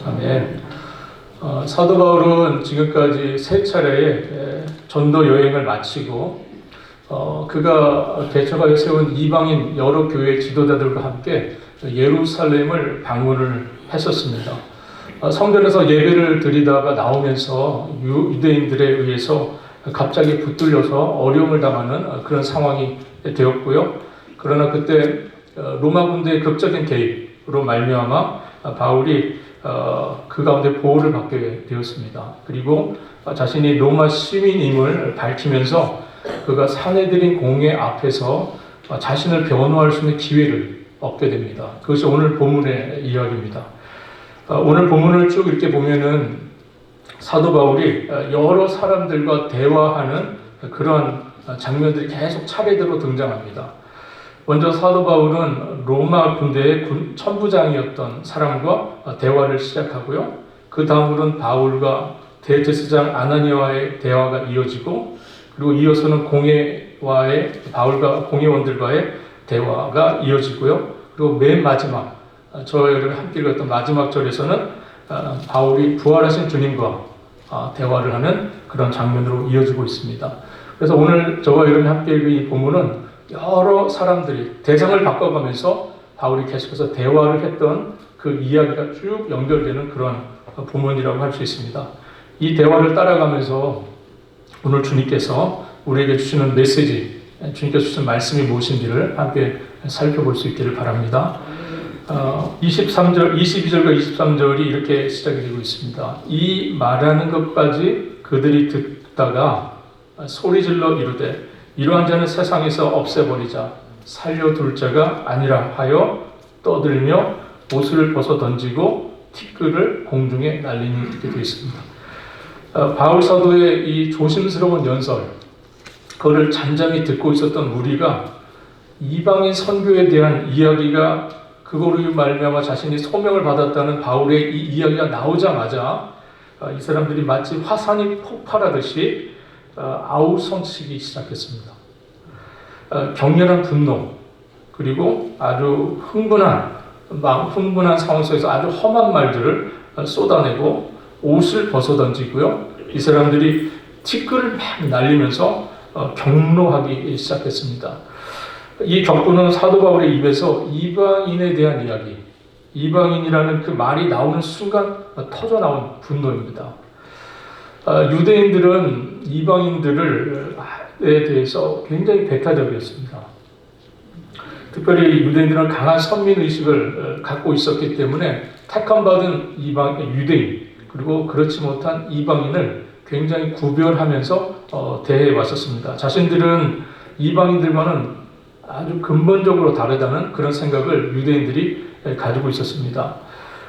아멘. 사도 바울은 지금까지 세 차례의 전도 여행을 마치고 그가 개척하여 세운 이방인 여러 교회 지도자들과 함께 예루살렘을 방문을 했었습니다. 성전에서 예배를 드리다가 나오면서 유대인들에 의해서 갑자기 붙들려서 어려움을 당하는 그런 상황이 되었고요. 그러나 그때 로마 군대의 극적인 개입으로 말미암아 바울이 그 가운데 보호를 받게 되었습니다. 그리고 자신이 로마 시민임을 밝히면서 그가 사내들인 공회 앞에서 자신을 변호할 수 있는 기회를 얻게 됩니다. 그것이 오늘 본문의 이야기입니다. 오늘 본문을 쭉 이렇게 보면은 사도 바울이 여러 사람들과 대화하는 그런 장면들이 계속 차례대로 등장합니다. 먼저 사도 바울은 로마 군대의 천부장이었던 사람과 대화를 시작하고요. 그 다음으로는 바울과 대제사장 아나니아와의 대화가 이어지고, 그리고 이어서는 바울과 공회원들과의 대화가 이어지고요. 그리고 맨 마지막, 저와 여러분이 함께 읽었던 마지막 절에서는 바울이 부활하신 주님과 대화를 하는 그런 장면으로 이어지고 있습니다. 그래서 오늘 저와 여러분이 함께 읽은 이 본문은 여러 사람들이 대상을 바꿔가면서 바울이 계속해서 대화를 했던 그 이야기가 쭉 연결되는 그런 본문이라고 할 수 있습니다. 이 대화를 따라가면서 오늘 주님께서 우리에게 주시는 메시지, 주님께서 주신 말씀이 무엇인지를 함께 살펴볼 수 있기를 바랍니다. 22절과 23절이 이렇게 시작이 되고 있습니다. 이 말하는 것까지 그들이 듣다가 소리질러 이르되 이러한 자는 세상에서 없애버리자, 살려둘 자가 아니라 하여 떠들며 옷을 벗어 던지고 티끌을 공중에 날리니 이렇게 되어 있습니다. 바울 사도의 이 조심스러운 연설, 그거를 잠잠히 듣고 있었던 무리가 이방인 선교에 대한 이야기가, 그거로 말미암아 자신이 소명을 받았다는 바울의 이 이야기가 나오자마자 이 사람들이 마치 화산이 폭발하듯이 아우성치기 시작했습니다. 격렬한 분노, 그리고 아주 흥분한 상황 속에서 아주 험한 말들을 쏟아내고 옷을 벗어던지고요. 이 사람들이 티끌을 막 날리면서 경로하기 시작했습니다. 이 격분은 사도 바울의 입에서 이방인에 대한 이야기, 이방인이라는 그 말이 나오는 순간 터져 나온 분노입니다. 유대인들은 이방인들에 대해서 굉장히 배타적이었습니다. 특별히 유대인들은 강한 선민의식을 갖고 있었기 때문에 택함받은 유대인, 그리고 그렇지 못한 이방인을 굉장히 구별하면서 대해왔었습니다. 자신들은 이방인들과는 아주 근본적으로 다르다는 그런 생각을 유대인들이 가지고 있었습니다.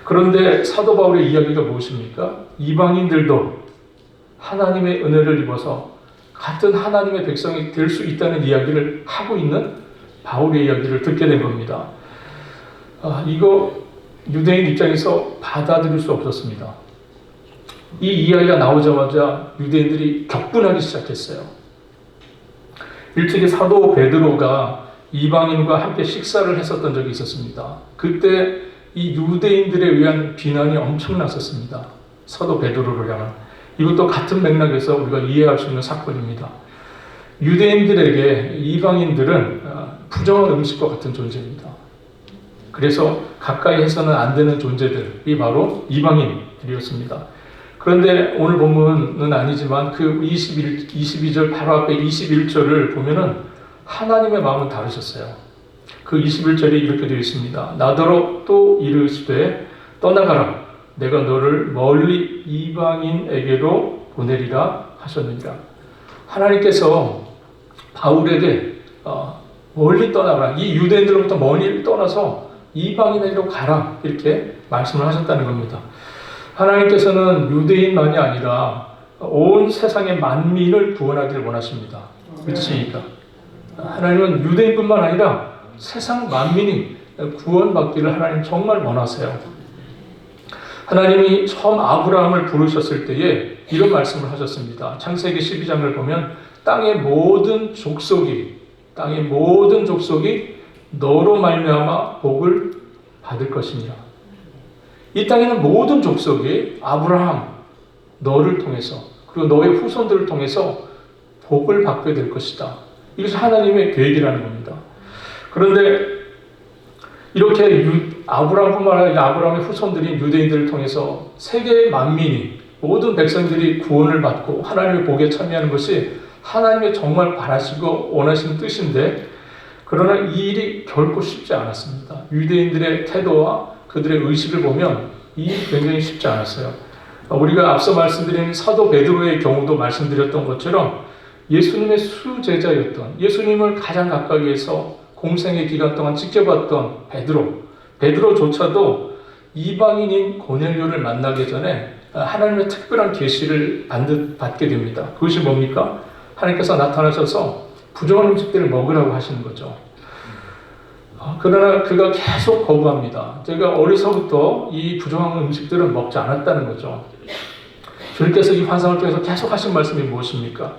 그런데 사도 바울의 이야기가 무엇입니까? 이방인들도 하나님의 은혜를 입어서 같은 하나님의 백성이 될 수 있다는 이야기를 하고 있는 바울의 이야기를 듣게 된 겁니다. 이거 유대인 입장에서 받아들일 수 없었습니다. 이 이야기가 나오자마자 유대인들이 격분하기 시작했어요. 일찍이 사도 베드로가 이방인과 함께 식사를 했었던 적이 있었습니다. 그때 이 유대인들에 의한 비난이 엄청났었습니다. 사도 베드로를 향한. 이것도 같은 맥락에서 우리가 이해할 수 있는 사건입니다. 유대인들에게 이방인들은 부정한 음식과 같은 존재입니다. 그래서 가까이 해서는 안 되는 존재들이 바로 이방인들이었습니다. 그런데 오늘 본문은 아니지만 그 22절 바로 앞에 21절을 보면은 하나님의 마음은 다르셨어요. 그 21절이 이렇게 되어 있습니다. 나더러 또 이르시되 떠나가라. 내가 너를 멀리 이방인에게로 보내리라 하셨느니라. 하나님께서 바울에게 멀리 떠나라. 이 유대인들로부터 멀리 떠나서 이방인에게로 가라. 이렇게 말씀을 하셨다는 겁니다. 하나님께서는 유대인만이 아니라 온 세상의 만민을 구원하기를 원하십니다. 그렇습니까? 하나님은 유대인뿐만 아니라 세상 만민이 구원받기를 하나님 정말 원하세요. 하나님이 처음 아브라함을 부르셨을 때에 이런 말씀을 하셨습니다. 창세기 12장을 보면 땅의 모든 족속이 너로 말미암아 복을 받을 것이니라. 이 땅에 있는 모든 족속이 아브라함, 너를 통해서 그리고 너의 후손들을 통해서 복을 받게 될 것이다. 이것이 하나님의 계획이라는 겁니다. 그런데 이렇게 아브라함뿐만 아니라 아브라함의 후손들인 유대인들을 통해서 세계 만민이 모든 백성들이 구원을 받고 하나님의 복에 참여하는 것이 하나님의 정말 바라시고 원하시는 뜻인데, 그러나 이 일이 결코 쉽지 않았습니다. 유대인들의 태도와 그들의 의식을 보면 이 일이 굉장히 쉽지 않았어요. 우리가 앞서 말씀드린 사도 베드로의 경우도 말씀드렸던 것처럼 예수님의 수제자였던, 예수님을 가장 가까이 해서 공생의 기간 동안 지켜봤던 베드로조차도 이방인인 고넬료를 만나기 전에 하나님의 특별한 계시를 받게 됩니다. 그것이 뭡니까? 하나님께서 나타나셔서 부정한 음식들을 먹으라고 하시는 거죠. 그러나 그가 계속 거부합니다. 제가 어려서부터 이 부정한 음식들을 먹지 않았다는 거죠. 주님께서 이 환상을 통해서 계속 하신 말씀이 무엇입니까?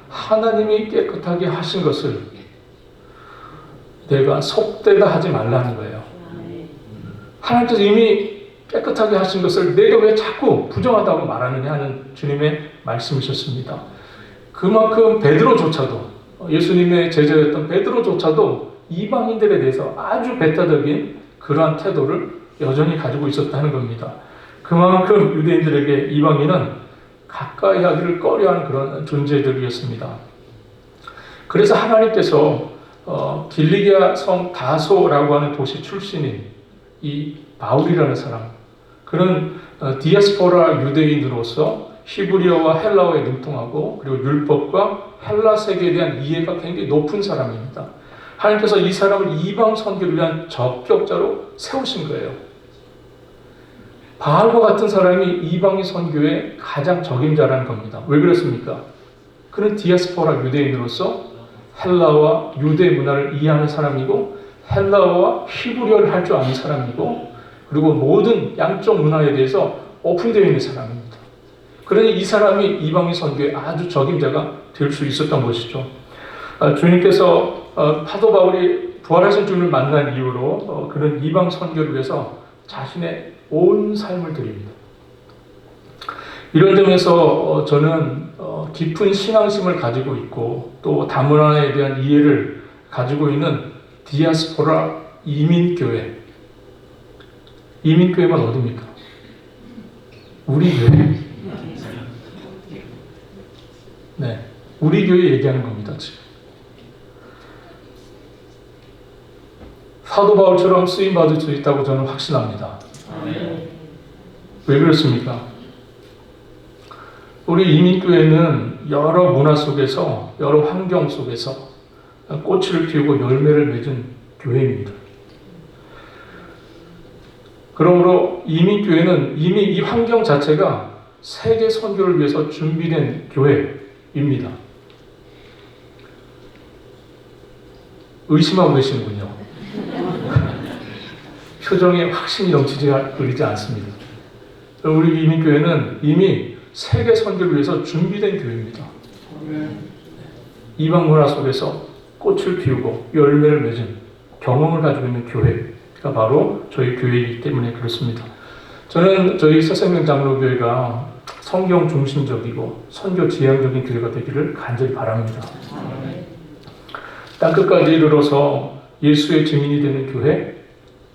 하나님이 깨끗하게 하신 것을 내가 속되다 하지 말라는 거예요. 하나님께서 이미 깨끗하게 하신 것을 내가 왜 자꾸 부정하다고 말하느냐 하는 주님의 말씀이셨습니다. 그만큼 베드로조차도, 예수님의 제자였던 베드로조차도 이방인들에 대해서 아주 배타적인 그러한 태도를 여전히 가지고 있었다는 겁니다. 그만큼 유대인들에게 이방인은 가까이 하기를 꺼려하는 그런 존재들이었습니다. 그래서 하나님께서 길리기아 성 다소라고 하는 도시 출신인 이 바울이라는 사람, 그런 디아스포라 유대인으로서 히브리어와 헬라어에 능통하고 그리고 율법과 헬라 세계에 대한 이해가 굉장히 높은 사람입니다. 하나님께서 이 사람을 이방 선교를 위한 적격자로 세우신 거예요. 바알과 같은 사람이 이방인 선교의 가장 적임자라는 겁니다. 왜 그렇습니까? 그는 디아스포라 유대인으로서 헬라와 유대 문화를 이해하는 사람이고 헬라어와 히브리어를 할 줄 아는 사람이고 그리고 모든 양쪽 문화에 대해서 오픈되어 있는 사람입니다. 그러니 이 사람이 이방인 선교의 아주 적임자가 될 수 있었던 것이죠. 주님께서 사도 바울이 부활하신 주님을 만난 이후로 그런 이방 선교를 위해서 자신의 온 삶을 드립니다. 이런 점에서 저는 깊은 신앙심을 가지고 있고 또 다문화에 대한 이해를 가지고 있는 디아스포라 이민교회만 어디입니까? 우리 교회. 네, 우리 교회 얘기하는 겁니다, 지금. 사도 바울처럼 쓰임받을 수 있다고 저는 확신합니다. 왜 그렇습니까? 우리 이민교회는 여러 문화 속에서, 여러 환경 속에서 꽃을 피우고 열매를 맺은 교회입니다. 그러므로 이민교회는 이미 이 환경 자체가 세계 선교를 위해서 준비된 교회입니다. 의심하고 계시는군요. 표정에 확신이 넘치지 않습니다. 우리 이민교회는 이미 세계 선교를 위해서 준비된 교회입니다. 이방 문화 속에서 꽃을 피우고 열매를 맺은 경험을 가지고 있는 교회가 바로 저희 교회이기 때문에 그렇습니다. 저는 저희 새생명 장로교회가 성경 중심적이고 선교 지향적인 교회가 되기를 간절히 바랍니다. 땅끝까지 이르러서 예수의 증인이 되는 교회,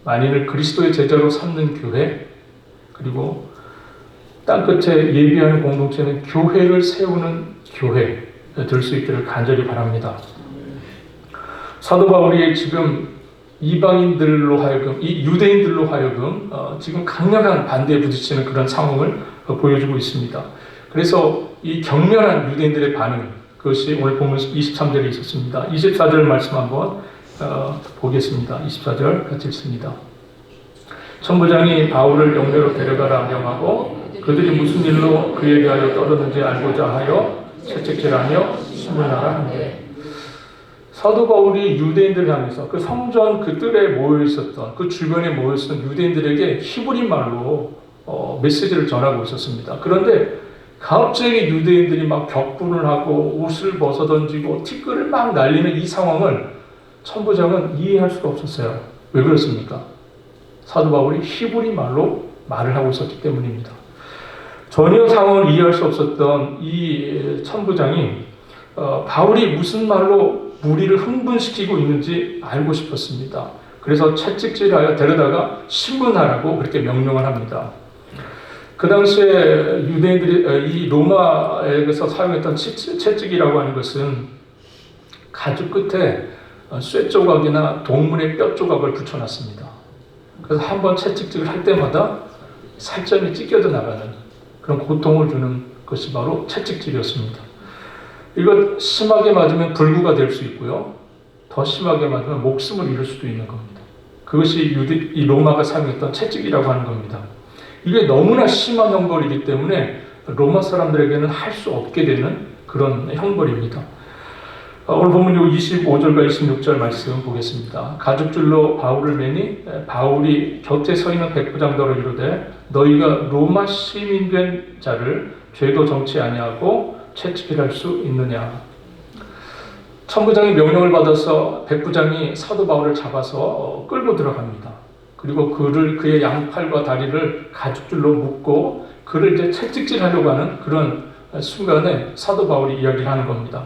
만인을 그리스도의 제자로 삼는 교회, 그리고 땅끝에 예비하는 공동체는 교회를 세우는 교회 될 수 있기를 간절히 바랍니다. 사도 바울이 지금 이방인들로 하여금, 이 유대인들로 하여금 지금 강력한 반대에 부딪히는 그런 상황을 보여주고 있습니다. 그래서 이 격렬한 유대인들의 반응, 그것이 오늘 본문 23절에 있었습니다. 24절 말씀 한번 보겠습니다. 24절 같이 읽습니다. 천부장이 바울을 영내로 데려가라 명하고 그들이 무슨 일로 그에 대하여 떠드는지 알고자 하여 채찍질하며 숨을 나라 한대. 사도 바울이 유대인들을 향해서 그 성전 그 뜰에 모여있었던, 그 주변에 모여있었던 유대인들에게 히브리 말로 메시지를 전하고 있었습니다. 그런데 갑자기 유대인들이 막 격분을 하고 옷을 벗어던지고 티끌을 막 날리는 이 상황을 천부장은 이해할 수가 없었어요. 왜 그렇습니까? 사도 바울이 히브리 말로 말을 하고 있었기 때문입니다. 전혀 상황을 이해할 수 없었던 이 천부장이 바울이 무슨 말로 무리를 흥분시키고 있는지 알고 싶었습니다. 그래서 채찍질하여 데려다가 신문하라고 그렇게 명령을 합니다. 그 당시에 유대인들이 이 로마에서 사용했던 채찍이라고 하는 것은 가죽 끝에 쇠 조각이나 동물의 뼈 조각을 붙여놨습니다. 그래서 한번 채찍질을 할 때마다 살점이 찢겨져 나가는 그런 고통을 주는 것이 바로 채찍질이었습니다. 이거 심하게 맞으면 불구가 될 수 있고요. 더 심하게 맞으면 목숨을 잃을 수도 있는 겁니다. 그것이 이 로마가 사용했던 채찍이라고 하는 겁니다. 이게 너무나 심한 형벌이기 때문에 로마 사람들에게는 할 수 없게 되는 그런 형벌입니다. 오늘 본문 25절과 26절 말씀 보겠습니다. 가죽줄로 바울을 매니 바울이 곁에 서 있는 백부장들로 이르되 너희가 로마 시민 된 자를 죄도 정치 아니하고 채찍질할 수 있느냐. 천부장이 명령을 받아서 백부장이 사도 바울을 잡아서 끌고 들어갑니다. 그리고 그의 양팔과 다리를 가죽줄로 묶고 그를 이제 채찍질하려고 하는 그런 순간에 사도 바울이 이야기를 하는 겁니다.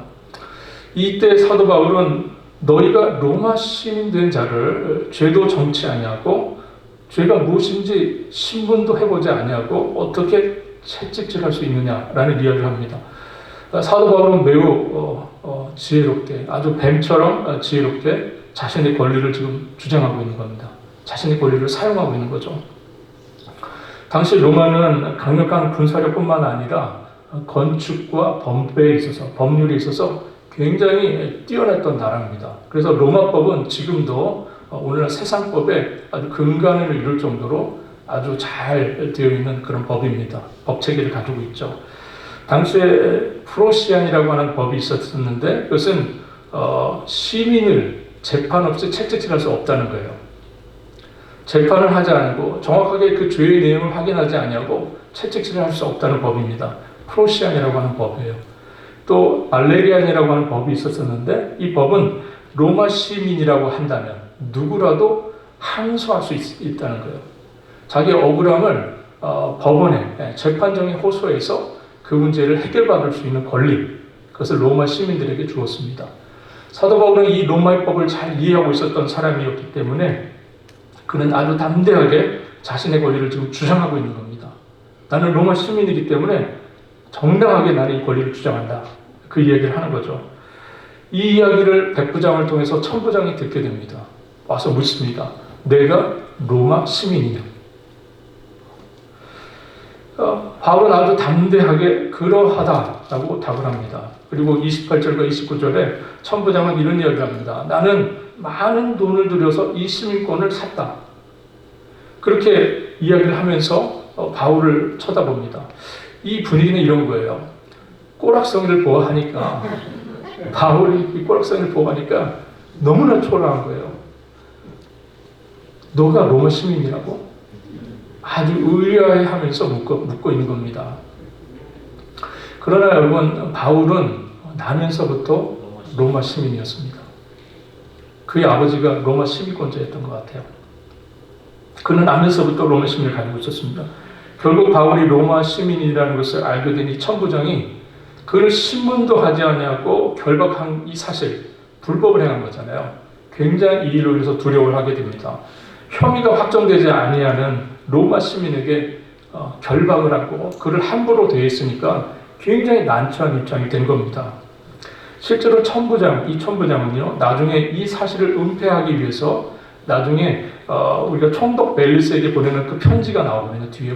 이때 사도 바울은 너희가 로마 시민 된 자를 죄도 정치 아니하고 죄가 무엇인지 신문도 해보지 아니하고 어떻게 채찍질할 수 있느냐라는 이야기를 합니다. 사도 바울은 매우 지혜롭게 아주 뱀처럼 지혜롭게 자신의 권리를 지금 주장하고 있는 겁니다. 자신의 권리를 사용하고 있는 거죠. 당시 로마는 강력한 군사력뿐만 아니라 건축과 법률에 있어서 굉장히 뛰어났던 나라입니다. 그래서 로마법은 지금도 오늘날 세상법에 아주 근간을 이룰 정도로 아주 잘 되어 있는 그런 법입니다. 법 체계를 가지고 있죠. 당시에 프로시안이라고 하는 법이 있었는데 그것은 시민을 재판 없이 채찍질할 수 없다는 거예요. 재판을 하지 않고 정확하게 그 죄의 내용을 확인하지 않냐고 채찍질을 할 수 없다는 법입니다. 프로시안이라고 하는 법이에요. 또 발레리안이라고 하는 법이 있었는데 이 법은 로마 시민이라고 한다면 누구라도 항소할 수 있다는 거예요. 자기 억울함을 법원에 재판정에 호소해서 그 문제를 해결받을 수 있는 권리, 그것을 로마 시민들에게 주었습니다. 사도 바울은 이 로마의 법을 잘 이해하고 있었던 사람이었기 때문에 그는 아주 담대하게 자신의 권리를 지금 주장하고 있는 겁니다. 나는 로마 시민이기 때문에 정당하게 나는 이 권리를 주장한다. 그 이야기를 하는 거죠. 이 이야기를 백부장을 통해서 천부장이 듣게 됩니다. 와서 묻습니다. 내가 로마 시민이냐? 바울은 아주 담대하게 그러하다라고 답을 합니다. 그리고 28절과 29절에 천부장은 이런 이야기를 합니다. 나는 많은 돈을 들여서 이 시민권을 샀다. 그렇게 이야기를 하면서 바울을 쳐다봅니다. 이 분위기는 이런 거예요. 꼬락서기를 보아하니까 바울이 이 꼬락서기를 보아하니까 너무나 초라한 거예요. 너가 로마 시민이라고? 아주 의아해하면서 묻고 있는 겁니다. 그러나 여러분 바울은 나면서부터 로마 시민이었습니다. 그의 아버지가 로마 시민권자였던 것 같아요. 그는 나면서부터 로마 시민을 가지고 있었습니다. 결국 바울이 로마 시민이라는 것을 알게 된 이 천부장이 그를 신문도 하지 않냐고 결박한 이 사실, 불법을 행한 거잖아요. 굉장히 이 일로 인해서 두려움을 하게 됩니다. 혐의가 확정되지 아니하는 로마 시민에게 결박을 하고 그를 함부로 대했으니까 굉장히 난처한 입장이 된 겁니다. 실제로 이 천부장은요, 나중에 이 사실을 은폐하기 위해서 나중에 우리가 총독 벨리스에게 보내는 그 편지가 나오거든요. 뒤에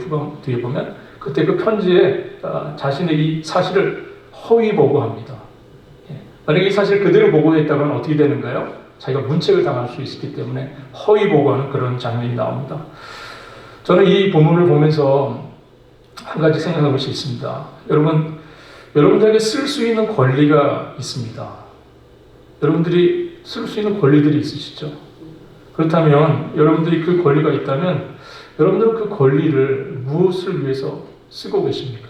보면 그때 그 편지에 자신의 이 사실을 허위 보고합니다. 만약에 이 사실을 그대로 보고했다면 어떻게 되는가요? 자기가 문책을 당할 수 있기 때문에 허위 보고하는 그런 장면이 나옵니다. 저는 이 본문을 보면서 한 가지 생각한 것이 있습니다. 여러분들에게 쓸 수 있는 권리가 있습니다. 여러분들이 쓸 수 있는 권리들이 있으시죠? 그렇다면 여러분들이 그 권리가 있다면 여러분들은 그 권리를 무엇을 위해서 쓰고 계십니까?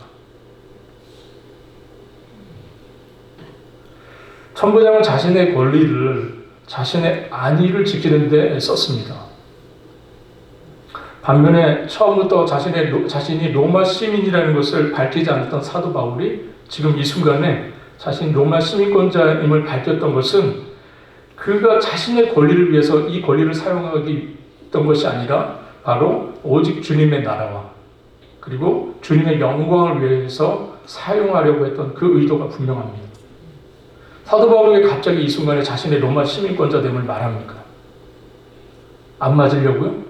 천부장은 자신의 권리를 자신의 안위를 지키는 데 썼습니다. 반면에 처음부터 자신이 로마 시민이라는 것을 밝히지 않았던 사도 바울이 지금 이 순간에 자신이 로마 시민권자임을 밝혔던 것은 그가 자신의 권리를 위해서 이 권리를 사용하기 했던 것이 아니라 바로 오직 주님의 나라와 그리고 주님의 영광을 위해서 사용하려고 했던 그 의도가 분명합니다. 사도 바울이 갑자기 이 순간에 자신의 로마 시민권자됨을 말합니까? 안 맞으려고요?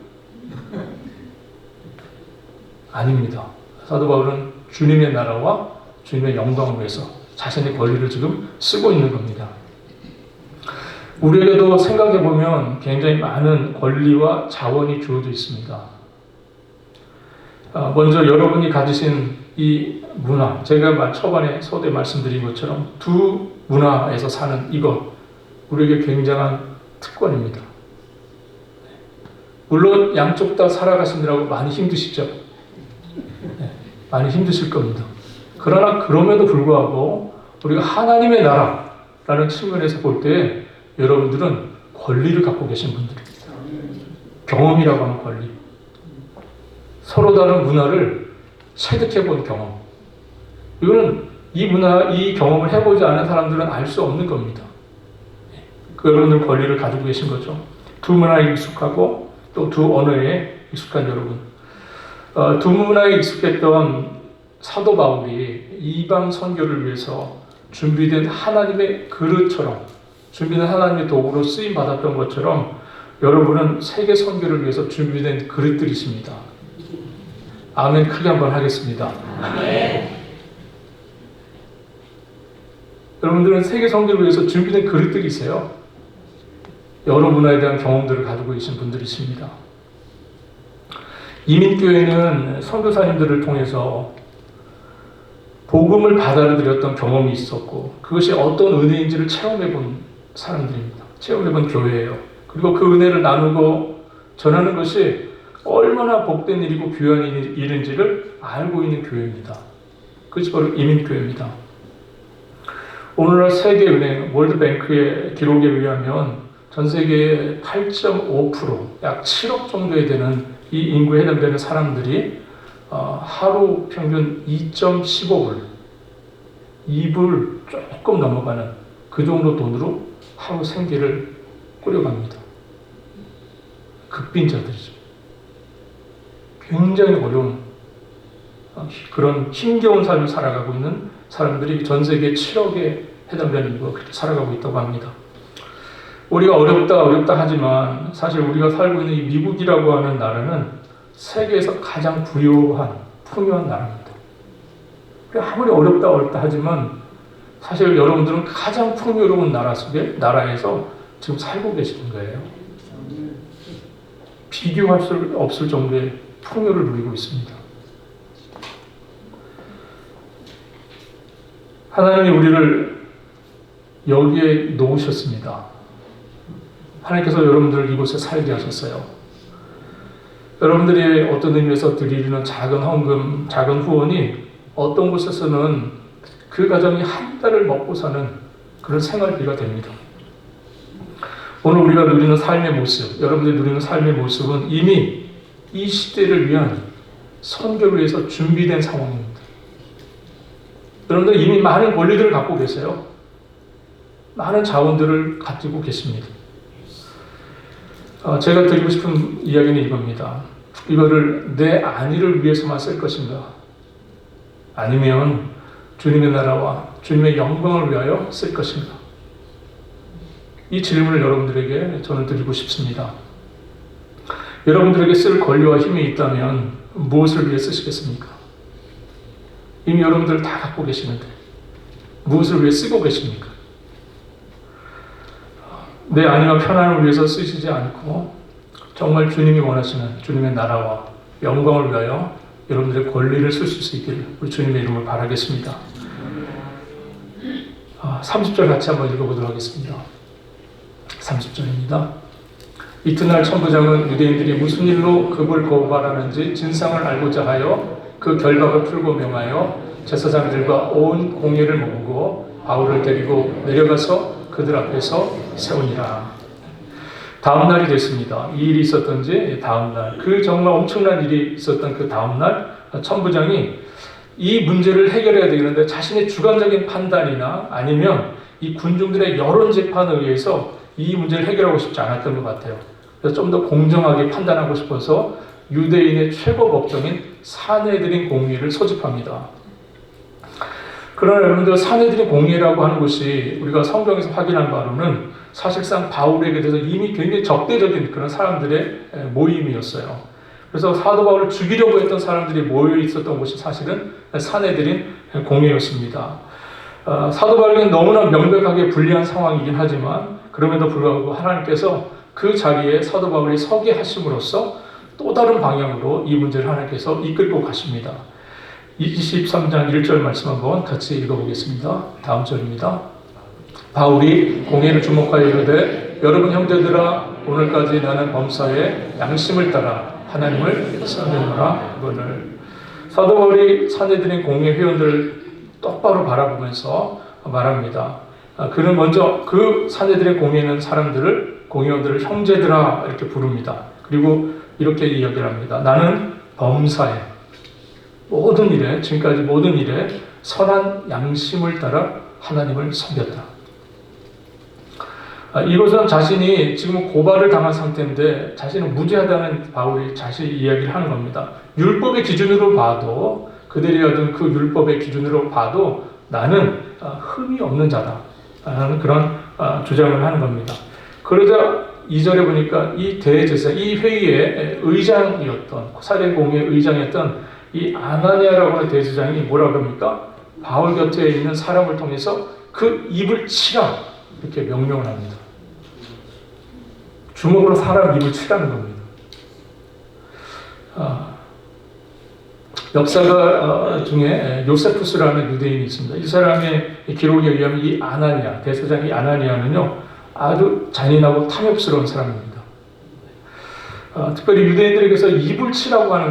아닙니다. 사도 바울은 주님의 나라와 주님의 영광을 위해서 자신의 권리를 지금 쓰고 있는 겁니다. 우리에게도 생각해보면 굉장히 많은 권리와 자원이 주어져 있습니다. 먼저 여러분이 가지신 이 문화, 제가 초반에 서두에 말씀드린 것처럼 두 문화에서 사는 이것, 우리에게 굉장한 특권입니다. 물론 양쪽 다 살아가시느라고 많이 힘드시죠? 많이 힘드실 겁니다. 그러나 그럼에도 불구하고 우리가 하나님의 나라라는 측면에서 볼 때 여러분들은 권리를 갖고 계신 분들입니다. 경험이라고 하는 권리. 서로 다른 문화를 체득해본 경험. 이거는 이 경험을 해보지 않은 사람들은 알 수 없는 겁니다. 여러분들 권리를 가지고 계신 거죠. 두 문화에 익숙하고 또 두 언어에 익숙한 여러분. 두 문화에 익숙했던 사도 바울이 이방 선교를 위해서 준비된 하나님의 그릇처럼 준비된 하나님의 도구로 쓰임 받았던 것처럼 여러분은 세계 선교를 위해서 준비된 그릇들이십니다. 아멘 크게 한번 하겠습니다. 아멘. 여러분들은 세계 선교를 위해서 준비된 그릇들이세요. 여러 문화에 대한 경험들을 가지고 계신 분들이십니다. 이민교회는 선교사님들을 통해서 복음을 받아들였던 경험이 있었고 그것이 어떤 은혜인지를 체험해본 사람들입니다. 체험해본 교회예요. 그리고 그 은혜를 나누고 전하는 것이 얼마나 복된 일이고 귀한 일인지를 알고 있는 교회입니다. 그것이 바로 이민교회입니다. 오늘날 세계은행 월드뱅크의 기록에 의하면 전 세계의 8.5%, 약 7억 정도에 되는 이 인구에 해당되는 사람들이 하루 평균 2.15불, 2불 조금 넘어가는 그 정도 돈으로 하루 생계를 꾸려갑니다. 극빈자들이죠. 굉장히 어려운 그런 힘겨운 삶을 살아가고 있는 사람들이 전 세계 7억에 해당되는 인구가 그렇게 살아가고 있다고 합니다. 우리가 어렵다 하지만 사실 우리가 살고 있는 이 미국이라고 하는 나라는 세계에서 가장 부유한 풍요한 나라입니다. 아무리 어렵다 하지만 사실 여러분들은 가장 풍요로운 나라에서 지금 살고 계시는 거예요. 비교할 수 없을 정도의 풍요를 누리고 있습니다. 하나님이 우리를 여기에 놓으셨습니다. 하나님께서 여러분들을 이곳에 살게 하셨어요. 여러분들이 어떤 의미에서 드리는 작은 헌금, 작은 후원이 어떤 곳에서는 그 가정이 한 달을 먹고 사는 그런 생활비가 됩니다. 오늘 우리가 누리는 삶의 모습, 여러분들이 누리는 삶의 모습은 이미 이 시대를 위한 선교를 위해서 준비된 상황입니다. 여러분들 이미 많은 권리들을 갖고 계세요. 많은 자원들을 가지고 계십니다. 제가 드리고 싶은 이야기는 이겁니다. 이거를 내 안위를 위해서만 쓸 것인가? 아니면 주님의 나라와 주님의 영광을 위하여 쓸 것인가? 이 질문을 여러분들에게 저는 드리고 싶습니다. 여러분들에게 쓸 권리와 힘이 있다면 무엇을 위해 쓰시겠습니까? 이미 여러분들 다 갖고 계시는데 무엇을 위해 쓰고 계십니까? 내 안위와 편안을 위해서 쓰시지 않고 정말 주님이 원하시는 주님의 나라와 영광을 위하여 여러분들의 권리를 쓰실 수 있기를 우리 주님의 이름을 바라겠습니다. 30절 같이 한번 읽어보도록 하겠습니다. 30절입니다. 이튿날 천부장은 유대인들이 무슨 일로 그를 고발하는지 진상을 알고자 하여 그 결박을 풀고 명하여 제사장들과 온 공회를 모으고 바울을 데리고 내려가서 그들 앞에서 세우니라. 다음 날이 됐습니다. 이 일이 있었던지 다음 날, 그 정말 엄청난 일이 있었던 그 다음 날 천부장이 이 문제를 해결해야 되겠는데 자신의 주관적인 판단이나 아니면 이 군중들의 여론 재판에 의해서 이 문제를 해결하고 싶지 않았던 것 같아요. 그래서 좀 더 공정하게 판단하고 싶어서 유대인의 최고 법정인 산헤드린 공의를 소집합니다. 그러나 여러분들, 산헤드린 공의라고 하는 것이 우리가 성경에서 확인한 바로는 사실상 바울에게 대해서 이미 굉장히 적대적인 그런 사람들의 모임이었어요. 그래서 사도 바울을 죽이려고 했던 사람들이 모여 있었던 곳이 사실은 산헤드린 공의였습니다. 사도 바울에게는 너무나 명백하게 불리한 상황이긴 하지만 그럼에도 불구하고 하나님께서 그 자리에 사도 바울이 서게 하심으로써 또 다른 방향으로 이 문제를 하나님께서 이끌고 가십니다. 23장 1절 말씀 한번 같이 읽어보겠습니다. 다음 절입니다. 바울이 공의를 주목하여 이르되 여러분 형제들아 오늘까지 나는 범사에 양심을 따라 하나님을 섬기노라. 이거를 사도 바울이 산헤드린 공의 회원들을 똑바로 바라보면서 말합니다. 그는 먼저 그 산헤드린 공의에 있는 사람들을, 공의원들을 형제들아 이렇게 부릅니다. 그리고 이렇게 이야기를 합니다. 나는 범사에, 모든 일에, 지금까지 모든 일에 선한 양심을 따라 하나님을 섬겼다. 이것은 자신이 지금 고발을 당한 상태인데 자신은 무죄하다는 바울이 자신이 이야기를 하는 겁니다. 율법의 기준으로 봐도, 그들이 하던 그 율법의 기준으로 봐도 나는 흠이 없는 자다 라는 그런 주장을 하는 겁니다. 그러자 2절에 보니까 이 대제사, 이 회의의 의장이었던, 사대공의 의장이었던 이 아나니아라고 하는 대제사장이 뭐라고 합니까? 바울 곁에 있는 사람을 통해서 그 입을 치라 이렇게 명령을 합니다. 주먹으로 사람 입을 치라는 겁니다. 역사가 중에 요세푸스라는 유대인이 있습니다. 이 사람의 기록에 의하면 이 아나니아, 대제사장 이 아나니아는요 아주 잔인하고 탐욕스러운 사람입니다. 특별히 유대인들에게서 입을 치라고 하는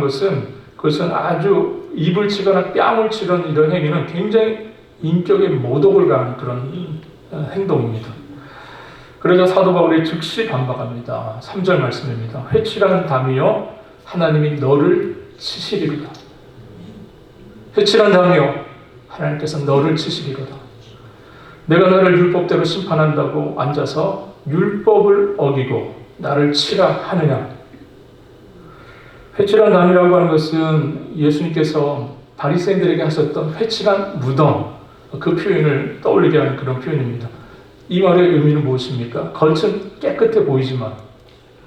그것은 아주 입을 치거나 뺨을 치는 이런 행위는 굉장히 인격의 모독을 가하는 그런 행동입니다. 그러자 사도 바울이 즉시 반박합니다. 3절 말씀입니다. 회칠한 담이여 하나님이 너를 치시리로다. 회칠한 담이여 하나님께서 너를 치시리로다. 내가 너를 율법대로 심판한다고 앉아서 율법을 어기고 나를 치라 하느냐. 회칠한 담이라고 하는 것은 예수님께서 바리새인들에게 하셨던 회칠한 무덤, 그 표현을 떠올리게 하는 그런 표현입니다. 이 말의 의미는 무엇입니까? 겉은 깨끗해 보이지만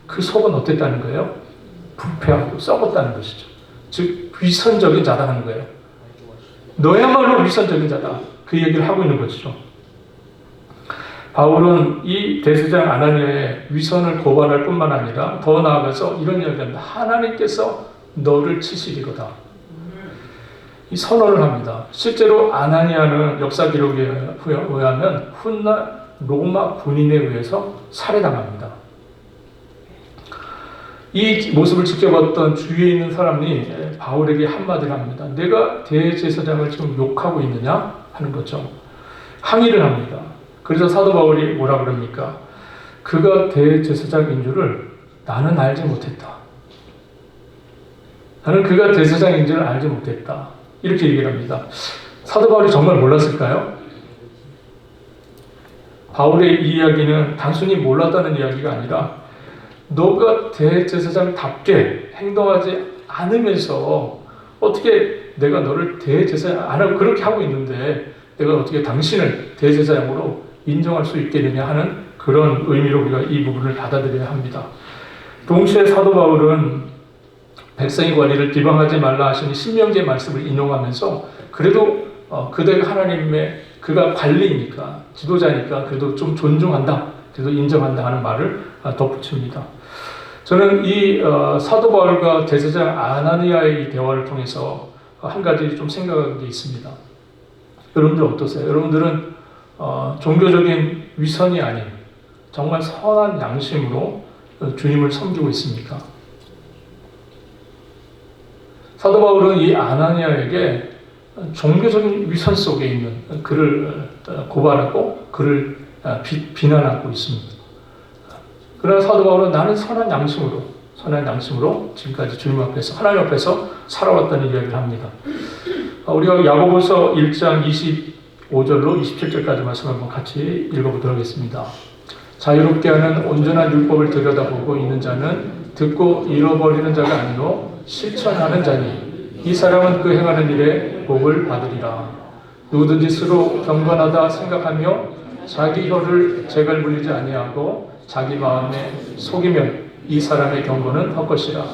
그 속은 어땠다는 거예요? 부패하고 썩었다는 것이죠. 즉 위선적인 자다 하는 거예요. 너야말로 위선적인 자다. 그 얘기를 하고 있는 것이죠. 바울은 이 대제사장 아나니아의 위선을 고발할 뿐만 아니라 더 나아가서 이런 이야기합니다. 하나님께서 너를 치시리로다. 이 선언을 합니다. 실제로 아나니아는 역사 기록에 의하면 훗날 로마 군인에 의해서 살해당합니다. 이 모습을 지켜봤던 주위에 있는 사람이 바울에게 한마디를 합니다. 내가 대제사장을 지금 욕하고 있느냐? 하는 거죠. 항의를 합니다. 그래서 사도 바울이 뭐라 그럽니까? 그가 대제사장인 줄을 나는 알지 못했다. 나는 그가 대제사장인 줄을 알지 못했다. 이렇게 얘기를 합니다. 사도 바울이 정말 몰랐을까요? 바울의 이 이야기는 단순히 몰랐다는 이야기가 아니라 너가 대제사장답게 행동하지 않으면서 어떻게 내가 너를 대제사장 안 하고 그렇게 하고 있는데 내가 어떻게 당신을 대제사장으로 인정할 수 있겠느냐 하는 그런 의미로 우리가 이 부분을 받아들여야 합니다. 동시에 사도 바울은 백성의 관리를 비방하지 말라 하시니 신명기의 말씀을 인용하면서 그래도 그대가 하나님의 그가 관리니까 지도자니까 그래도 좀 존중한다, 그래도 인정한다 하는 말을 덧붙입니다. 저는 이 사도 바울과 대제사장 아나니아의 이 대화를 통해서 한 가지 좀 생각한 게 있습니다. 여러분들 어떠세요? 여러분들은 종교적인 위선이 아닌 정말 선한 양심으로 주님을 섬기고 있습니까? 사도 바울은 이 아나니아에게 종교적인 위선 속에 있는 그를 고발하고 그를 비난하고 있습니다. 그러나 사도 바울은 나는 선한 양심으로 지금까지 주님 앞에서, 하나님 앞에서 살아왔다는 이야기를 합니다. 우리가 야고보서 1장 25절로 27절까지 말씀 한번 같이 읽어보도록 하겠습니다. 자유롭게 하는 온전한 율법을 들여다보고 있는 자는 듣고 잃어버리는 자가 아니요 실천하는 자니 이 사람은 그 행하는 일에 복을 받으리라. 누구든지 스스로 경건하다 생각하며 자기 혀를 재갈 물리지 아니하고 자기 마음에 속이면 이 사람의 경건은 헛것이라.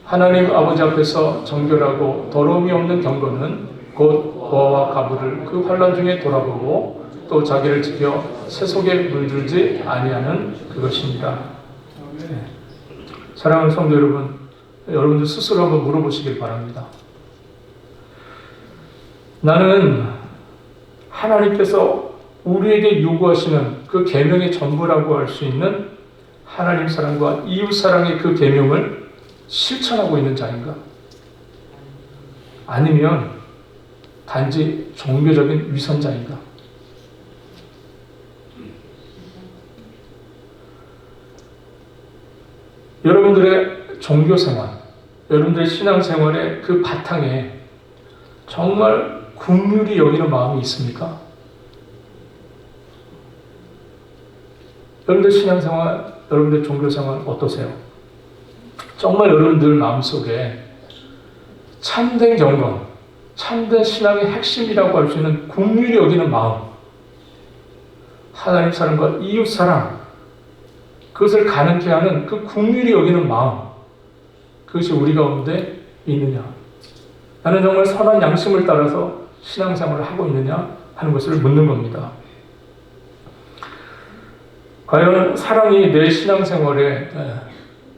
하나님 아버지 앞에서 정결하고 더러움이 없는 경건은 곧 보아와 가부를 그 환난 중에 돌아보고 또 자기를 지켜 세속에 물들지 아니하는 그것입니다. 네. 사랑하는 성도 여러분, 여러분들 스스로 한번 물어보시길 바랍니다. 나는 하나님께서 우리에게 요구하시는 그 계명의 전부라고 할 수 있는 하나님 사랑과 이웃 사랑의 그 계명을 실천하고 있는 자인가? 아니면 단지 종교적인 위선자인가? 여러분들의 종교 생활, 여러분들의 신앙 생활의 그 바탕에 정말 긍휼히 여기는 마음이 있습니까? 여러분들 신앙생활, 여러분들 종교생활 어떠세요? 정말 여러분들 마음속에 참된 경건, 참된 신앙의 핵심이라고 할 수 있는 긍휼히 여기는 마음, 하나님 사랑과 이웃 사랑, 그것을 가능케 하는 그 긍휼히 여기는 마음, 그것이 우리 가운데 있느냐? 나는 정말 선한 양심을 따라서 신앙생활을 하고 있느냐 하는 것을 묻는 겁니다. 과연 사랑이 내 신앙생활의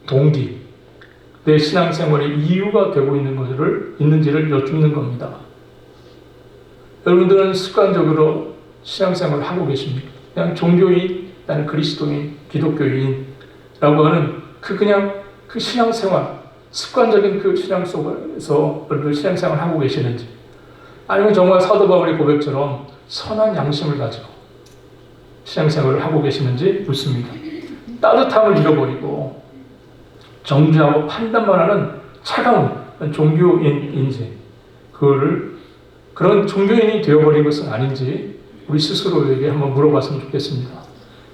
동기, 내 신앙생활의 이유가 되고 있는지를 여쭙는 겁니다. 여러분들은 습관적으로 신앙생활을 하고 계십니까? 그냥 종교인, 나는 그리스도인, 기독교인이라고 하는 그 신앙생활, 습관적인 그 신앙 속에서 여러분들 신앙생활을 하고 계시는지, 아니면 정말 사도 바울의 고백처럼 선한 양심을 가지고 신앙생활을 하고 계시는지 묻습니다. 따뜻함을 잃어버리고 정죄하고 판단만 하는 차가운 종교인인지, 그런 종교인이 되어버린 것은 아닌지 우리 스스로에게 한번 물어봤으면 좋겠습니다.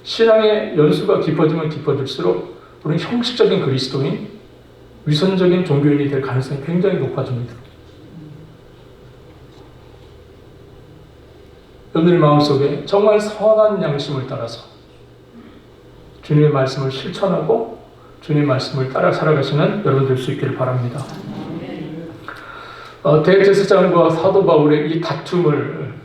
신앙의 연수가 깊어지면 깊어질수록 우리는 형식적인 그리스도인, 위선적인 종교인이 될 가능성이 굉장히 높아집니다. 여러분들 마음속에 정말 선한 양심을 따라서 주님의 말씀을 실천하고 주님의 말씀을 따라 살아가시는 여러분 될 수 있기를 바랍니다. 대제사장과 사도 바울의 이 다투는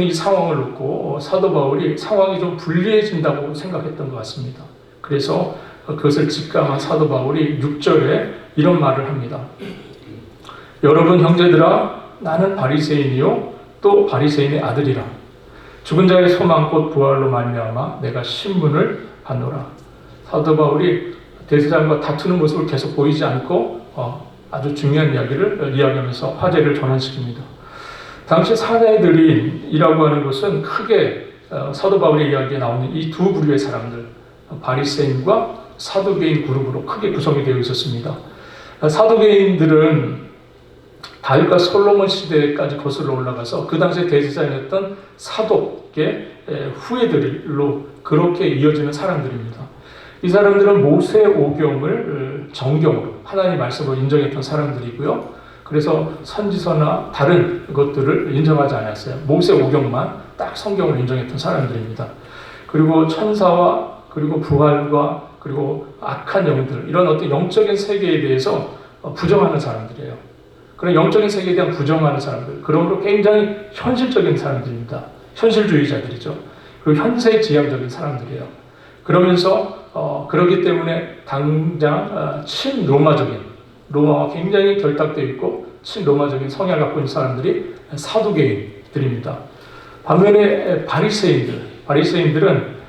이 상황을 놓고 사도 바울이 상황이 좀 불리해진다고 생각했던 것 같습니다. 그래서 그것을 직감한 사도 바울이 6절에 이런 말을 합니다. 여러분 형제들아, 나는 바리새인이요 또 바리새인의 아들이라. 죽은 자의 소망 곧 부활로 말미암아 내가 신문을 받노라. 사도 바울이 대제사장과 다투는 모습을 계속 보이지 않고 아주 중요한 이야기를 이야기하면서 화제를 전환시킵니다. 당시 사내들이라고 하는 것은 크게 사도 바울의 이야기에 나오는 이 두 부류의 사람들, 바리새인과 사두개인 그룹으로 크게 구성이 되어 있었습니다. 사두개인들은 다윗과 솔로몬 시대까지 거슬러 올라가서 그 당시에 대제사장이었던 사독의 후예들로 그렇게 이어지는 사람들입니다. 이 사람들은 모세 오경을 정경으로, 하나님의 말씀으로 인정했던 사람들이고요. 그래서 선지서나 다른 것들을 인정하지 않았어요. 모세 오경만 딱 성경을 인정했던 사람들입니다. 그리고 천사와 그리고 부활과 그리고 악한 영들, 이런 어떤 영적인 세계에 대해서 부정하는 사람들이에요. 그런 영적인 세계에 대한 부정하는 사람들, 그러므로 굉장히 현실적인 사람들입니다. 현실주의자들이죠. 그리고 현세지향적인 사람들이에요. 그러면서 그렇기 때문에 당장 친로마적인, 로마와 굉장히 결탁되어 있고 친로마적인 성향을 갖고 있는 사람들이 사두개인들입니다. 반면에 바리새인들은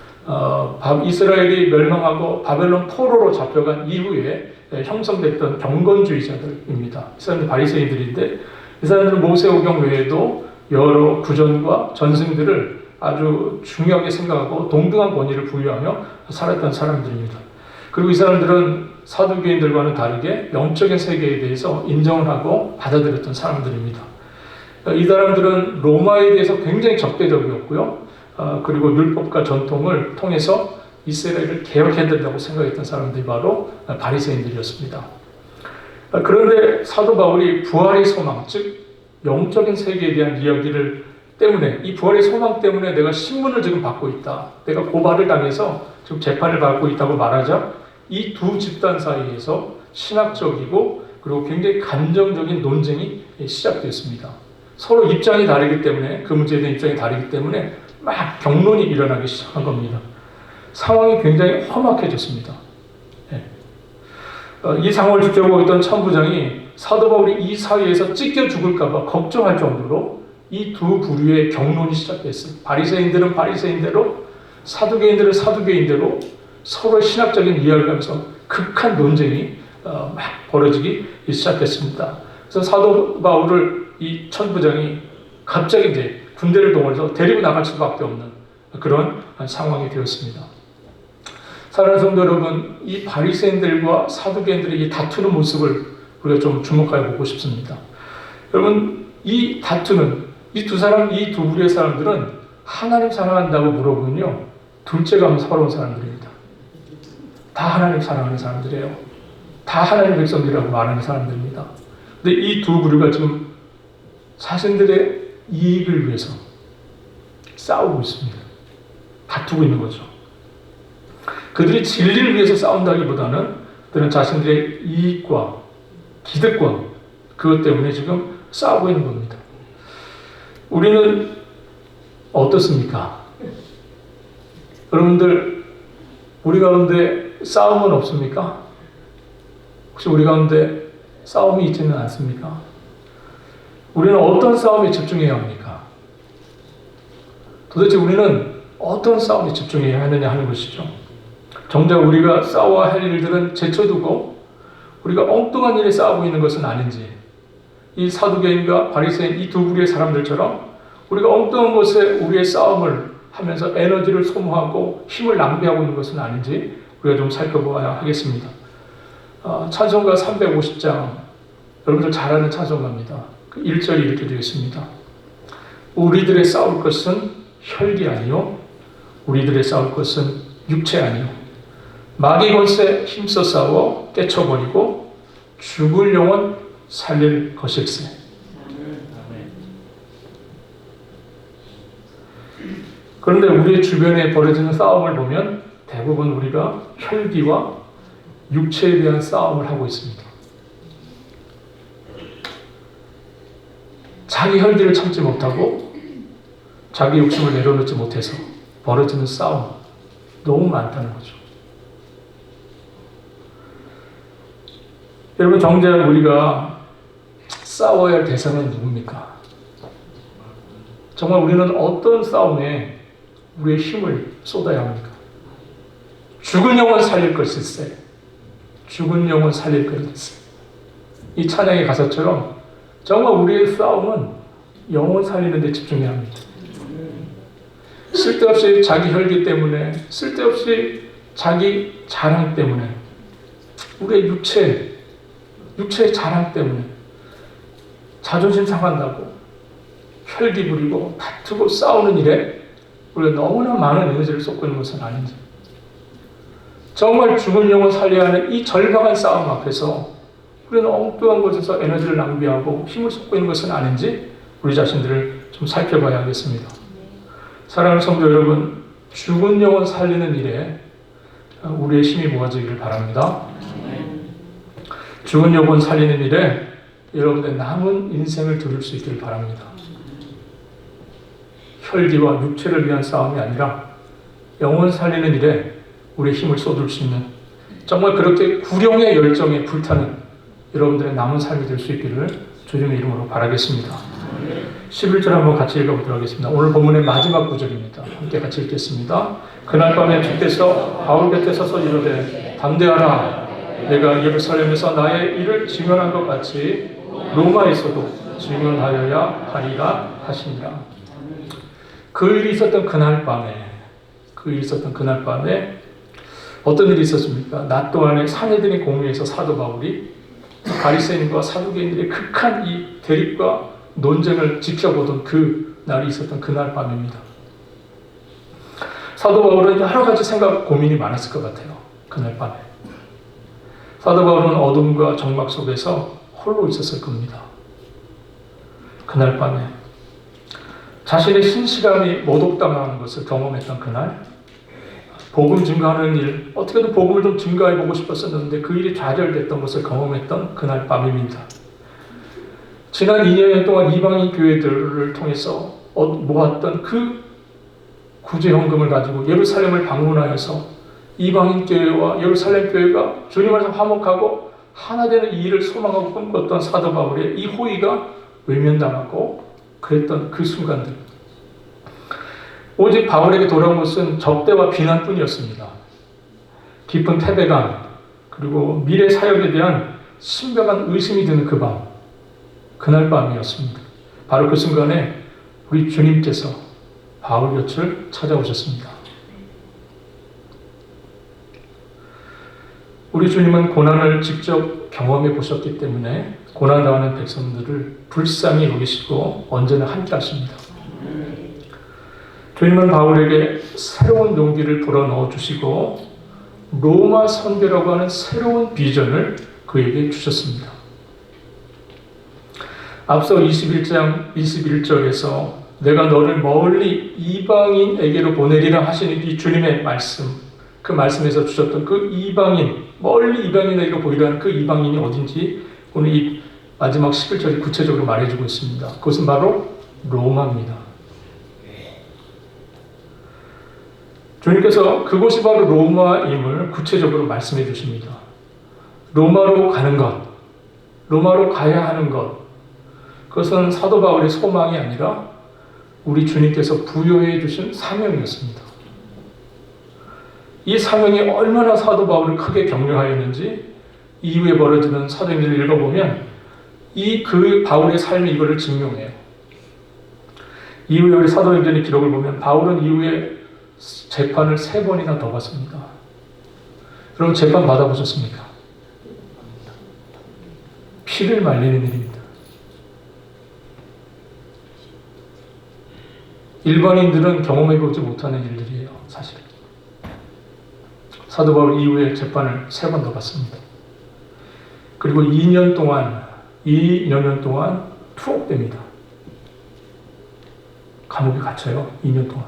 이스라엘이 멸망하고 바벨론 포로로 잡혀간 이후에 형성됐던 경건주의자들입니다. 이 사람들은 바리새인들인데, 이 사람들은 모세오경 외에도 여러 구전과 전승들을 아주 중요하게 생각하고 동등한 권위를 부여하며 살았던 사람들입니다. 그리고 이 사람들은 사두개인들과는 다르게 영적인 세계에 대해서 인정을 하고 받아들였던 사람들입니다. 이 사람들은 로마에 대해서 굉장히 적대적이었고요. 그리고 율법과 전통을 통해서 이스라엘을 개혁해야 된다고 생각했던 사람들이 바로 바리새인들이었습니다. 그런데 사도 바울이 부활의 소망, 즉 영적인 세계에 대한 이야기를 때문에, 이 부활의 소망 때문에 내가 신문을 지금 받고 있다, 내가 고발을 당해서 지금 재판을 받고 있다고 말하자 이 두 집단 사이에서 신학적이고 그리고 굉장히 감정적인 논쟁이 시작됐습니다. 서로 입장이 다르기 때문에, 그 문제에 대한 입장이 다르기 때문에 막 격론이 일어나기 시작한 겁니다. 상황이 굉장히 험악해졌습니다. 이 상황을 지켜보고 있던 천부장이 사도 바울이 이 사이에서 찢겨 죽을까봐 걱정할 정도로 이 두 부류의 격론이 시작됐어요. 바리새인들은 바리새인대로, 사두개인들은 사두개인대로 서로 신학적인 이야기를 하면서 극한 논쟁이 막 벌어지기 시작했습니다. 그래서 사도 바울을 이 천부장이 갑자기 이제 군대를 동원해서 데리고 나갈 수밖에 없는 그런 상황이 되었습니다. 사랑하는 성도 여러분, 이 바리새인들과 사두개인들의 이 다투는 모습을 우리가 좀 주목해 보고 싶습니다. 여러분, 이 다투는 이 두 부류의 사람들은 하나님 사랑한다고 물어보면요, 둘째가 서러운 사람들입니다. 다 하나님 사랑하는 사람들이에요. 다 하나님 백성들이라고 말하는 사람들입니다. 근데 이 두 부류가 지금 자신들의 이익을 위해서 싸우고 있습니다. 다투고 있는 거죠. 그들이 진리를 위해서 싸운다기보다는 그들은 자신들의 이익과 기득권, 그것 때문에 지금 싸우고 있는 겁니다. 우리는 어떻습니까? 여러분들, 우리 가운데 싸움은 없습니까? 혹시 우리 가운데 싸움이 있지는 않습니까? 우리는 어떤 싸움에 집중해야 합니까? 도대체 우리는 어떤 싸움에 집중해야 하느냐 하는 것이죠. 정작 우리가 싸워야 할 일들은 제쳐두고 우리가 엉뚱한 일에 싸우고 있는 것은 아닌지, 이 사두개인과 바리새인 이 두 부류의 사람들처럼 우리가 엉뚱한 것에 우리의 싸움을 하면서 에너지를 소모하고 힘을 낭비하고 있는 것은 아닌지 우리가 좀 살펴보아야 하겠습니다. 찬송가 350장, 여러분들 잘 아는 찬송가입니다. 그 1절이 이렇게 되어 있습니다. 우리들의 싸울 것은 혈기 아니요, 우리들의 싸울 것은 육체 아니요, 마귀 권세 힘써 싸워 깨쳐버리고 죽을 영혼 살릴 것일세. 그런데 우리의 주변에 벌어지는 싸움을 보면 대부분 우리가 혈기와 육체에 대한 싸움을 하고 있습니다. 자기 혈기를 참지 못하고 자기 욕심을 내려놓지 못해서 벌어지는 싸움, 너무 많다는 거죠. 여러분, 정작 우리가 싸워야 할 대상은 누굽니까? 정말 우리는 어떤 싸움에 우리의 힘을 쏟아야 합니까? 죽은 영혼 살릴 것일세. 죽은 영혼 살릴 것일세. 이 찬양의 가사처럼 정말 우리의 싸움은 영혼 살리는 데 집중해야 합니다. 쓸데없이 자기 혈기 때문에, 쓸데없이 자기 자랑 때문에, 우리의 육체의 자랑 때문에 자존심 상한다고 혈기 부리고 다투고 싸우는 일에 우리가 너무나 많은 에너지를 쏟고 있는 것은 아닌지, 정말 죽은 영혼 살려야 하는 이 절박한 싸움 앞에서 우리는 엉뚱한 곳에서 에너지를 낭비하고 힘을 쏟고 있는 것은 아닌지 우리 자신들을 좀 살펴봐야 하겠습니다. 사랑하는 성도 여러분, 죽은 영혼 살리는 일에 우리의 힘이 모아지기를 바랍니다. 죽은 영혼 살리는 일에 여러분의 남은 인생을 드릴 수 있기를 바랍니다. 혈기와 육체를 위한 싸움이 아니라 영혼 살리는 일에 우리의 힘을 쏟을 수 있는, 정말 그렇게 구령의 열정에 불타는 여러분들의 남은 삶이 될 수 있기를 주님의 이름으로 바라겠습니다. 11절 한번 같이 읽어보도록 하겠습니다. 오늘 본문의 마지막 구절입니다. 함께 같이 읽겠습니다. 그날 밤에 주께서 바울 곁에 서서 이르되 담대하라, 내가 예루살렘에서 나의 일을 증언한 것 같이 로마에서도 증언하여야 하리라 하시니라. 그 일이 있었던 그날 밤에 어떤 일이 있었습니까? 낮 동안에 사내들의 공유에서 사도 바울이 바리새인과 사두개인들의 극한 이 대립과 논쟁을 지켜보던 그 날이 있었던 그날 밤입니다. 사도 바울은 여러 가지 생각, 고민이 많았을 것 같아요. 그날 밤에. 사도 바울은 어둠과 정막 속에서 홀로 있었을 겁니다. 그날 밤에 자신의 신실함이 모독당하는 것을 경험했던 그날, 복음 증거하는 일, 어떻게든 복음을 좀 증거해보고 싶었었는데 그 일이 좌절됐던 것을 경험했던 그날 밤입니다. 지난 2년 동안 이방인 교회들을 통해서 모았던 그 구제헌금을 가지고 예루살렘을 방문하여서 이방인 교회와 예루살렘 교회가 주님 안에서 화목하고 하나 되는 이 일을 소망하고 꿈꿨던 사도 바울의 이 호의가 외면당하고 그랬던 그 순간들, 오직 바울에게 돌아온 것은 적대와 비난뿐이었습니다. 깊은 패배감, 그리고 미래 사역에 대한 심각한 의심이 드는 그 밤, 그날 밤이었습니다. 바로 그 순간에 우리 주님께서 바울 곁을 찾아오셨습니다. 우리 주님은 고난을 직접 경험해 보셨기 때문에 고난당하는 백성들을 불쌍히 여기시고 언제나 함께 하십니다. 주님은 바울에게 새로운 용기를 불어넣어 주시고 로마 선교라고 하는 새로운 비전을 그에게 주셨습니다. 앞서 21장 21절에서 내가 너를 멀리 이방인에게로 보내리라 하시는 이 주님의 말씀, 그 말씀에서 주셨던 그 이방인, 멀리 이방인에게로 보이라는 그 이방인이 어딘지 오늘 이 마지막 11절이 구체적으로 말해주고 있습니다. 그것은 바로 로마입니다. 주님께서 그곳이 바로 로마임을 구체적으로 말씀해 주십니다. 로마로 가는 것, 로마로 가야 하는 것, 그것은 사도 바울의 소망이 아니라 우리 주님께서 부여해 주신 사명이었습니다. 이 사명이 얼마나 사도 바울을 크게 격려하였는지 이후에 벌어지는 사도행전을 읽어보면 그 바울의 삶이 이거를 증명해요. 이후에 우리 사도행전의 기록을 보면 바울은 이후에 재판을 3번이나 더 받습니다. 여러분 재판 받아보셨습니까? 피를 말리는 일입니다. 일반인들은 경험해보지 못하는 일들이에요. 사실. 사도 바울 이후에 재판을 3번 더 받습니다. 그리고 2년 동안 투옥됩니다. 감옥에 갇혀요. 2년 동안.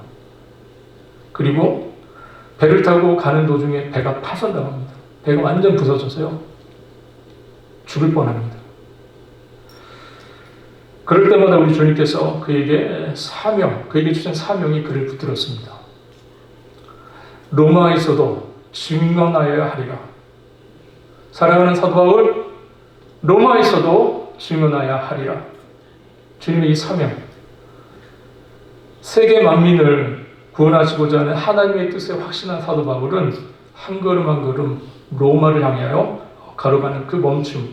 그리고 배를 타고 가는 도중에 배가 파손당합니다. 배가 완전 부서져서요. 죽을 뻔합니다. 그럴 때마다 우리 주님께서 그에게 주신 사명이 그를 붙들었습니다. 로마에서도 증언하여야 하리라. 사랑하는 사도 바울, 로마에서도 증언하여야 하리라. 주님의 이 사명, 세계 만민을 구원하시고자 하는 하나님의 뜻에 확신한 사도 바울은 한 걸음 한 걸음 로마를 향하여 걸어가는 그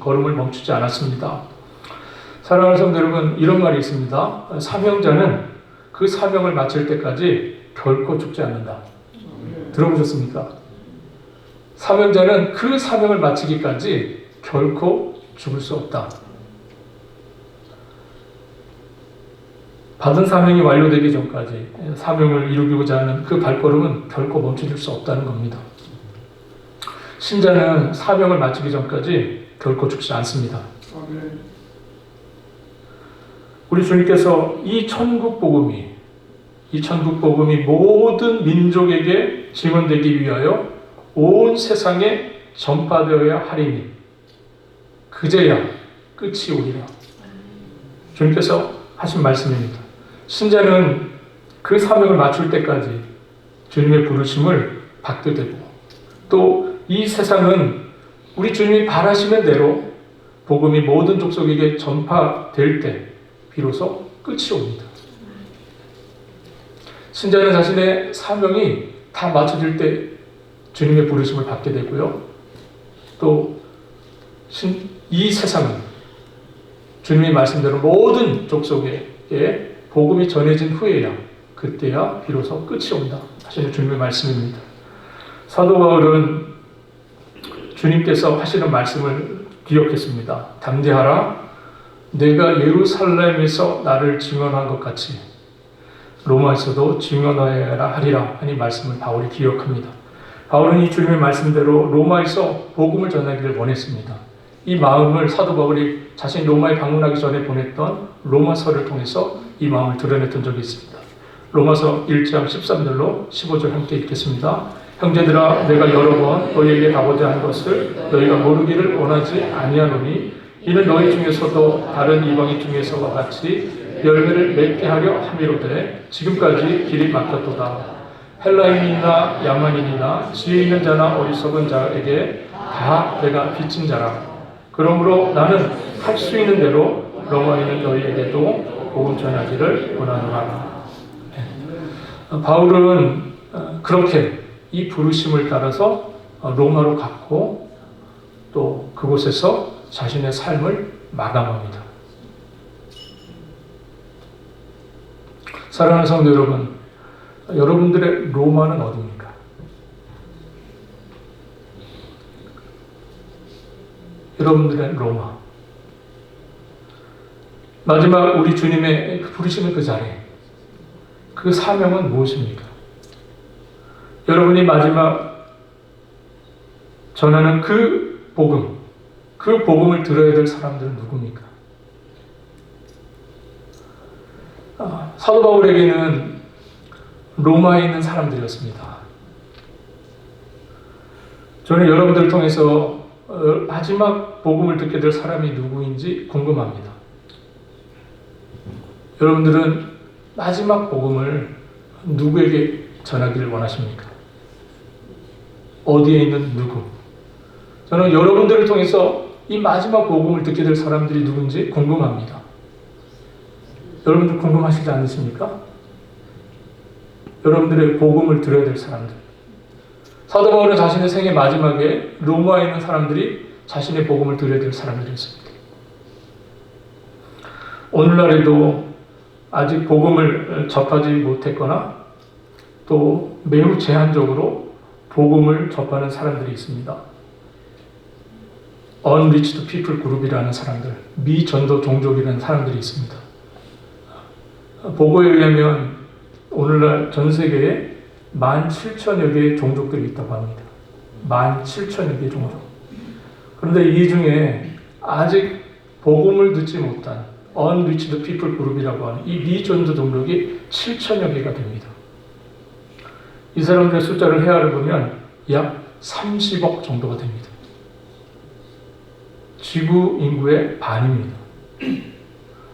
걸음을 멈추지 않았습니다. 사랑하는 성도 여러분, 이런 말이 있습니다. 사명자는 그 사명을 마칠 때까지 결코 죽지 않는다. 들어보셨습니까? 사명자는 그 사명을 마치기까지 결코 죽을 수 없다. 받은 사명이 완료되기 전까지 사명을 이루고자 하는 그 발걸음은 결코 멈춰질 수 없다는 겁니다. 신자는 사명을 마치기 전까지 결코 죽지 않습니다. 우리 주님께서 이 천국 복음이 모든 민족에게 증언되기 위하여 온 세상에 전파되어야 하리니 그제야 끝이 오리라. 주님께서 하신 말씀입니다. 신자는 그 사명을 마칠 때까지 주님의 부르심을 받게 되고 또 이 세상은 우리 주님이 바라시는 대로 복음이 모든 족속에게 전파될 때 비로소 끝이 옵니다. 신자는 자신의 사명이 다 맞춰질 때 주님의 부르심을 받게 되고요. 또 이 세상은 주님의 말씀대로 모든 족속에게 복음이 전해진 후에야 그때야 비로소 끝이 온다 하시는 주님의 말씀입니다. 사도 바울은 주님께서 하시는 말씀을 기억했습니다. 담대하라. 내가 예루살렘에서 나를 증언한 것 같이 로마에서도 증언하여야 하리라 하니 말씀을 바울이 기억합니다. 바울은 이 주님의 말씀대로 로마에서 복음을 전하기를 원했습니다. 이 마음을 사도 바울이 자신이 로마에 방문하기 전에 보냈던 로마서를 통해서 이 마음을 드러냈던 적이 있습니다. 로마서 1장 13절로 15절 함께 읽겠습니다. 형제들아, 내가 여러 번 너희에게 가고자 한 것을 너희가 모르기를 원하지 아니하노니 이는 너희 중에서도 다른 이방인 중에서와 같이 열매를 맺게 하려 함이로되 지금까지 길이 막혔도다. 헬라인이나 야만인이나 지혜 있는 자나 어리석은 자에게 다 내가 빚진 자라. 그러므로 나는 할 수 있는 대로 로마에 있는 너희에게도 복음 전하기를 원하노라. 바울은 그렇게 이 부르심을 따라서 로마로 갔고 또 그곳에서 자신의 삶을 마감합니다. 사랑하는 성도 여러분, 여러분들의 로마는 어디입니까? 여러분들의 로마. 마지막 우리 주님의 부르심의 그 자리, 그 사명은 무엇입니까? 여러분이 마지막 전하는 그 복음을 들어야 될 사람들은 누굽니까? 사도 바울에게는 로마에 있는 사람들이었습니다. 저는 여러분들을 통해서 마지막 복음을 듣게 될 사람이 누구인지 궁금합니다. 여러분들은 마지막 복음을 누구에게 전하기를 원하십니까? 어디에 있는 누구? 저는 여러분들을 통해서 이 마지막 복음을 듣게 될 사람들이 누군지 궁금합니다. 여러분들 궁금하시지 않으십니까? 여러분들의 복음을 들어야 될 사람들. 사도 바울은 자신의 생애 마지막에 로마에 있는 사람들이 자신의 복음을 들어야 될 사람들이었습니다. 오늘날에도 아직 복음을 접하지 못했거나 또 매우 제한적으로 복음을 접하는 사람들이 있습니다. Unreached People 그룹이라는 사람들, 미전도 종족이라는 사람들이 있습니다. 보고에 의하면 오늘날 전 세계에 17,000여 개의 종족들이 있다고 합니다. 17,000여 개의 종족. 그런데 이 중에 아직 복음을 듣지 못한 Unreached People 그룹이라고 하는 이 미전도 종족이 7,000여 개가 됩니다. 이 사람들의 숫자를 헤아려 보면 약 30억 정도가 됩니다. 지구 인구의 반입니다.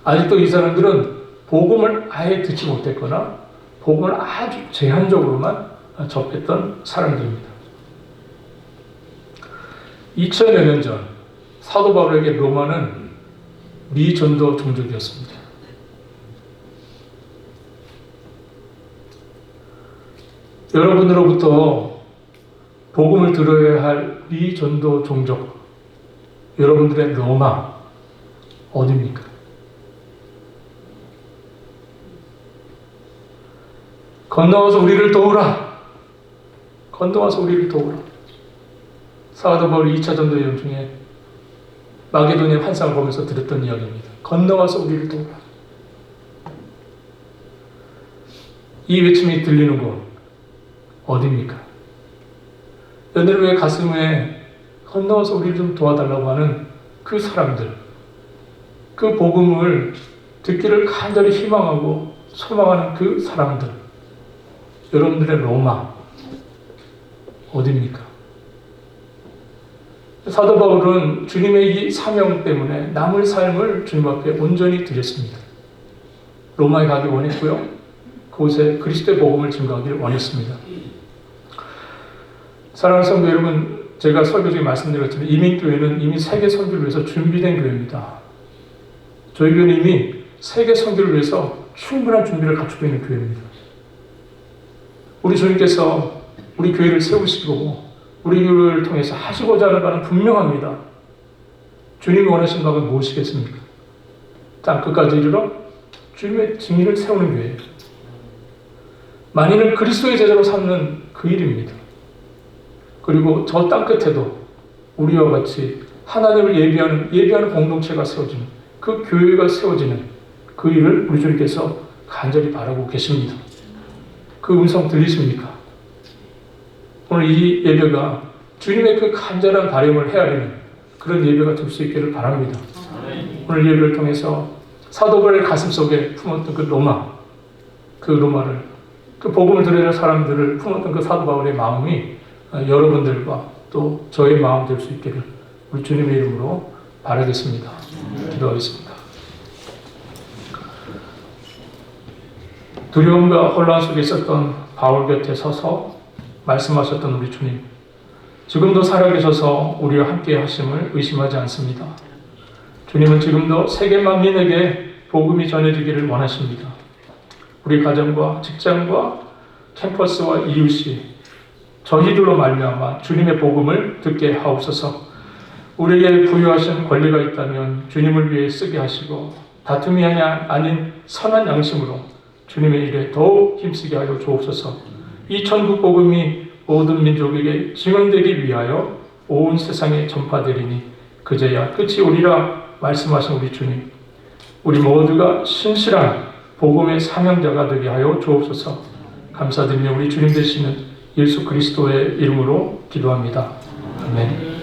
아직도 이 사람들은 복음을 아예 듣지 못했거나 복음을 아주 제한적으로만 접했던 사람들입니다. 2000여 년 전 사도 바울에게 로마는 미전도 종족이었습니다. 여러분으로부터 복음을 들어야 할 미전도 종족, 여러분들의 로마 어디입니까? 건너와서 우리를 도우라. 건너와서 우리를 도우라. 사도 바울이 2차 전도 여행 중에 마게도니아 환상을 보면서 들었던 이야기입니다. 건너와서 우리를 도우라. 이 외침이 들리는 곳 어디입니까? 여러분의 가슴에 건너와서 우리를 좀 도와달라고 하는 그 사람들, 그 복음을 듣기를 간절히 희망하고 소망하는 그 사람들, 여러분들의 로마 어디입니까? 사도 바울은 주님의 이 사명 때문에 남을 삶을 주님 앞에 온전히 드렸습니다. 로마에 가기 원했고요. 그곳에 그리스도의 복음을 증거하기를 원했습니다. 사랑하는 성도 여러분, 제가 설교 중에 말씀드렸지만 이민교회는 이미 세계 선교를 위해서 준비된 교회입니다. 저희 교회는 이미 세계 선교를 위해서 충분한 준비를 갖추고 있는 교회입니다. 우리 주님께서 우리 교회를 세우시고 우리 교회를 통해서 하시고자 하는 바는 분명합니다. 주님이 원하신 바가 무엇이겠습니까? 땅끝까지 이르러 주님의 증인을 세우는 교회예요. 만인을 그리스도의 제자로 삼는 그 일입니다. 그리고 저 땅 끝에도 우리와 같이 하나님을 예비하는 공동체가 세워지는, 그 교회가 세워지는 그 일을 우리 주님께서 간절히 바라고 계십니다. 그 음성 들리십니까? 오늘 이 예배가 주님의 그 간절한 바람을 헤아리는 그런 예배가 될 수 있기를 바랍니다. 오늘 예배를 통해서 사도 바울의 가슴속에 품었던 그 로마를, 그 복음을 들으는 사람들을 품었던 그 사도 바울의 마음이 여러분들과 또 저의 마음 될 수 있기를 우리 주님의 이름으로 바라겠습니다. 기도하겠습니다. 두려움과 혼란 속에 있었던 바울 곁에 서서 말씀하셨던 우리 주님, 지금도 살아계셔서 우리와 함께 하심을 의심하지 않습니다. 주님은 지금도 세계 만민에게 복음이 전해지기를 원하십니다. 우리 가정과 직장과 캠퍼스와 이웃이 저희들로 말미암아 주님의 복음을 듣게 하옵소서. 우리에게 부여하신 권리가 있다면 주님을 위해 쓰게 하시고 다툼이 아닌 선한 양심으로 주님의 일에 더욱 힘쓰게 하여 주옵소서. 이 천국 복음이 모든 민족에게 증언되기 위하여 온 세상에 전파되리니 그제야 끝이 오리라 말씀하신 우리 주님, 우리 모두가 신실한 복음의 사명자가 되게 하여 주옵소서. 감사드리며 우리 주님 되시는 예수 그리스도의 이름으로 기도합니다. 아멘.